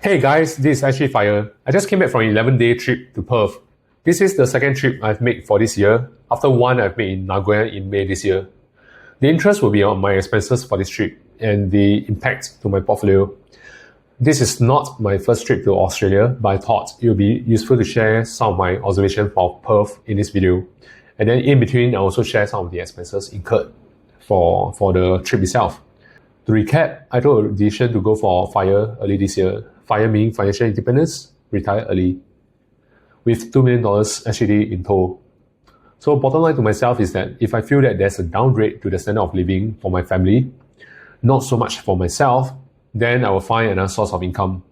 Hey guys, this is actually Fire. I just came back from an 11-day trip to Perth. This is the second trip I've made for this year, after one I've made in Nagoya in May this year. The interest will be on my expenses for this trip and the impact to my portfolio. This is not my first trip to Australia, but I thought it would be useful to share some of my observations for Perth in this video. And then in between, I also share some of the expenses incurred for the trip itself. To recap, I took a decision to go for FIRE early this year. FIRE meaning financial independence, retire early, with $2 million SGD in tow. So bottom line to myself is that if I feel that there's a downgrade to the standard of living for my family, not so much for myself, then I will find another source of income.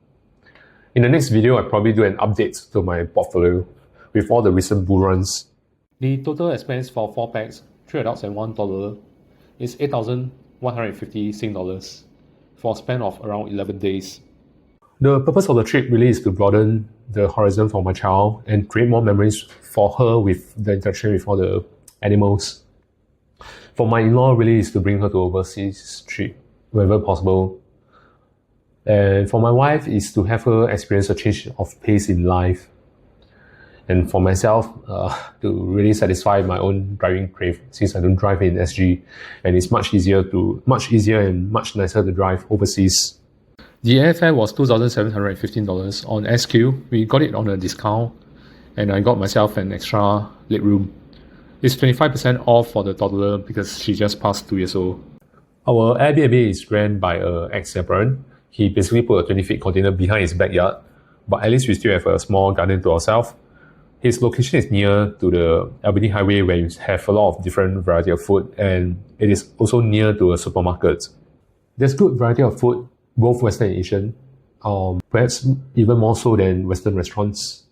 In the next video, I'll probably do an update to my portfolio with all the recent bull runs. The total expense for 4 packs, 3 adults and 1 toddler, is 8,150 Sing dollars for a span of around 11 days. The purpose of the trip really is to broaden the horizon for my child and create more memories for her with the interaction with all the animals. For my in-law, really is to bring her to overseas trip wherever possible. And for my wife, is to have her experience a change of pace in life. And for myself, to really satisfy my own driving crave, since I don't drive in SG, and it's much easier and much nicer to drive overseas. The airfare was $2,715 on SQ. We got it on a discount, and I got myself an extra leg room. It's 25% off for the toddler because she just passed 2 years old. Our Airbnb is ran by an ex-Singaporean. He basically put a 20-feet container behind his backyard, but at least we still have a small garden to ourselves. His location is near to the Albany Highway, where you have a lot of different variety of food, and it is also near to a supermarket. There's good variety of food, both Western and Asian, perhaps even more so than Western restaurants.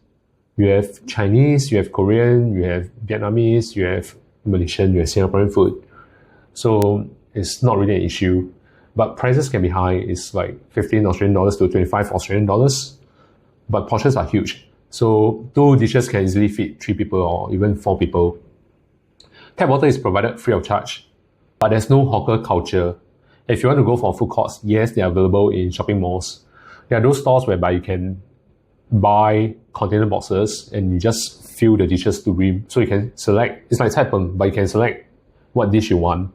You have Chinese, you have Korean, you have Vietnamese, you have Malaysian, you have Singaporean food. So it's not really an issue. But prices can be high. It's like 15 Australian dollars to 25 Australian dollars. But portions are huge. So 2 dishes can easily feed 3 people or even 4 people. Tap water is provided free of charge. But there's no hawker culture. If you want to go for food courts, yes, they are available in shopping malls. There are those stores whereby you can buy container boxes and you just fill the dishes to rim. So you can select, it's like cai png, but you can select what dish you want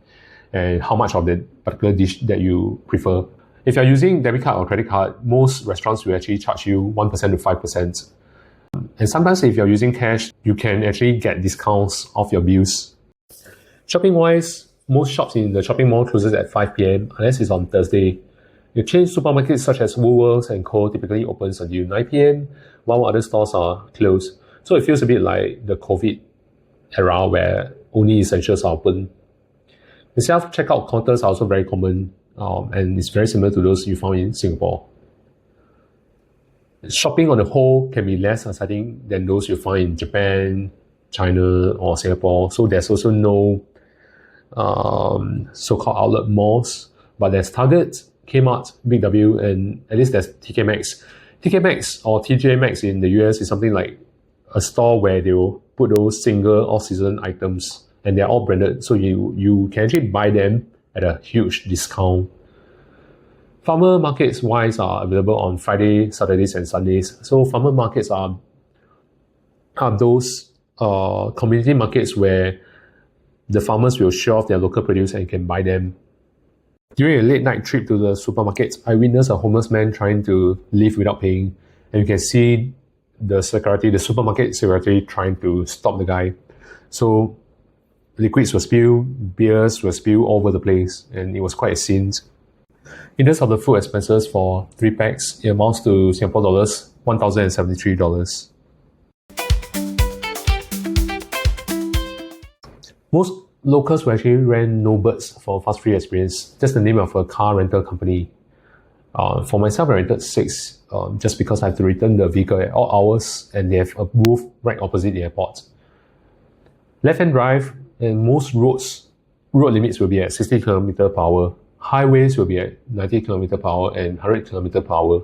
and how much of the particular dish that you prefer. If you're using debit card or credit card, most restaurants will actually charge you 1% to 5%. And sometimes if you're using cash, you can actually get discounts off your bills. Shopping-wise, most shops in the shopping mall closes at 5 p.m. unless it's on Thursday. The chain supermarkets such as Woolworths and Co. typically opens until 9 p.m. while other stores are closed. So it feels a bit like the COVID era where only essentials are open. The self-checkout counters are also very common, and it's very similar to those you found in Singapore. Shopping on the whole can be less exciting than those you find in Japan, China, or Singapore. So there's also no so-called outlet malls, but there's Target, Kmart, Big W, and at least there's TK Maxx. TK Maxx or TJ Maxx in the US is something like a store where they will put those single off-season items, and they're all branded, so you can actually buy them at a huge discount. Farmer markets wise are available on Friday, Saturdays, and Sundays. So farmer markets are those community markets where the farmers will show off their local produce and you can buy them. During a late night trip to the supermarket, I witnessed a homeless man trying to leave without paying, and you can see the supermarket security trying to stop the guy. So liquids were spilled, beers were spilled all over the place, and it was quite a scene. In terms of the food expenses for 3 packs, it amounts to Singapore dollars, $1,073. Most locals will actually rent No Birds for fast free experience. That's the name of a car rental company. For myself, I rented 6 just because I have to return the vehicle at all hours, and they have a booth right opposite the airport. Left-hand drive, and most road limits will be at 60 km per hour. Highways will be at 90 km per hour and 100 km per hour.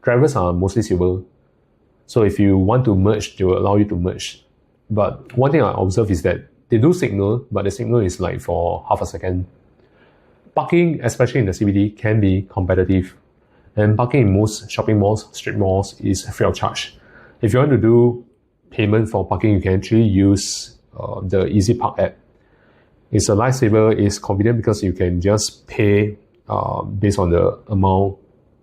Drivers are mostly civil. So if you want to merge, they will allow you to merge. But one thing I observe is that they do signal, but the signal is like for half a second. Parking, especially in the CBD, can be competitive. And parking in most shopping malls, strip malls, is free of charge. If you want to do payment for parking, you can actually use the Easy Park app. It's a lifesaver. It's convenient because you can just pay based on the amount,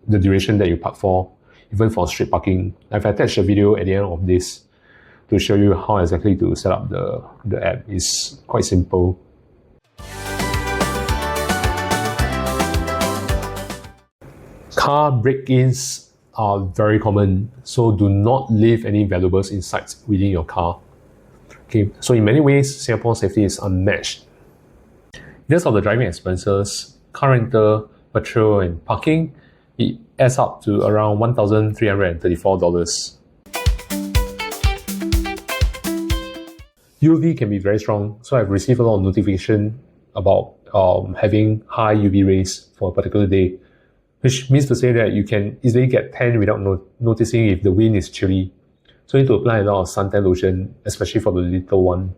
the duration that you park for, even for street parking. I've attached a video at the end of this to show you how exactly to set up the app. It's quite simple. Car break-ins are very common, so do not leave any valuables inside within your car. Okay, so in many ways, Singapore's safety is unmatched. In terms of the driving expenses, car rental, petrol, and parking, it adds up to around $1,334. UV can be very strong, so I've received a lot of notification about having high UV rays for a particular day, which means to say that you can easily get tan without noticing if the wind is chilly. So you need to apply a lot of suntan lotion, especially for the little one.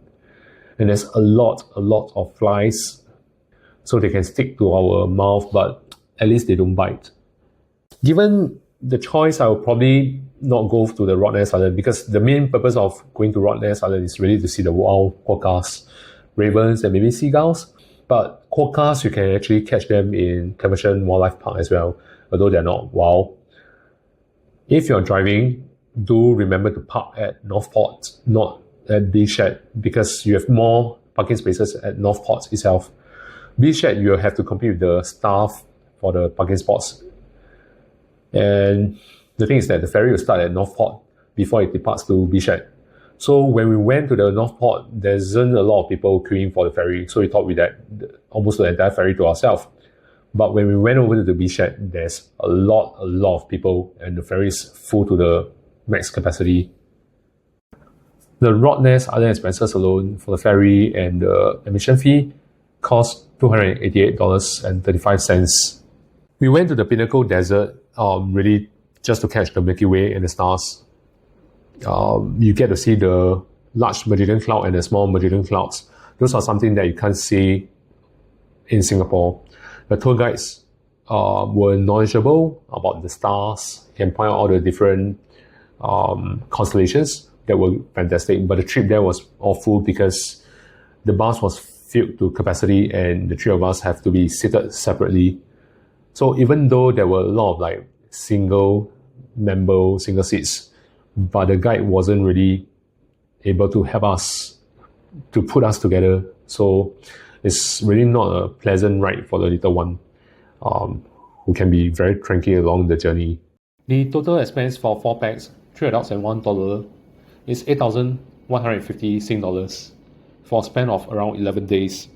And there's a lot of flies, so they can stick to our mouth, but at least they don't bite. Given the choice, I will probably not go to the Rottnest Island, because the main purpose of going to Rottnest Island is really to see the wild quokkas, ravens, and maybe seagulls. But quokkas, you can actually catch them in Clemerton Wildlife Park as well, although they're not wild. If you're driving, do remember to park at Northport, not at Beachhead, because you have more parking spaces at Northport itself. Beachhead, you'll have to compete with the staff for the parking spots. And the thing is that the ferry will start at Northport before it departs to Beachhead. So when we went to the Northport, there isn't a lot of people queuing for the ferry, so we thought we had almost the entire ferry to ourselves. But when we went over to the Beachhead, there's a lot of people, and the ferry is full to the max capacity. The Rottnest Island expenses alone for the ferry and the admission fee cost $288.35. We went to the Pinnacle Desert really just to catch the Milky Way and the stars. You get to see the large Magellan Cloud and the small Magellan Clouds. Those are something that you can't see in Singapore. The tour guides were knowledgeable about the stars, can point out all the different constellations that were fantastic. But the trip there was awful because the bus was filled to capacity and the three of us have to be seated separately. So even though there were a lot of like single seats, but the guide wasn't really able to help us, to put us together. So it's really not a pleasant ride for the little one, who can be very cranky along the journey. The total expense for 4 packs, 3 adults and 1 toddler, is 8,150 Sing dollars for a span of around 11 days.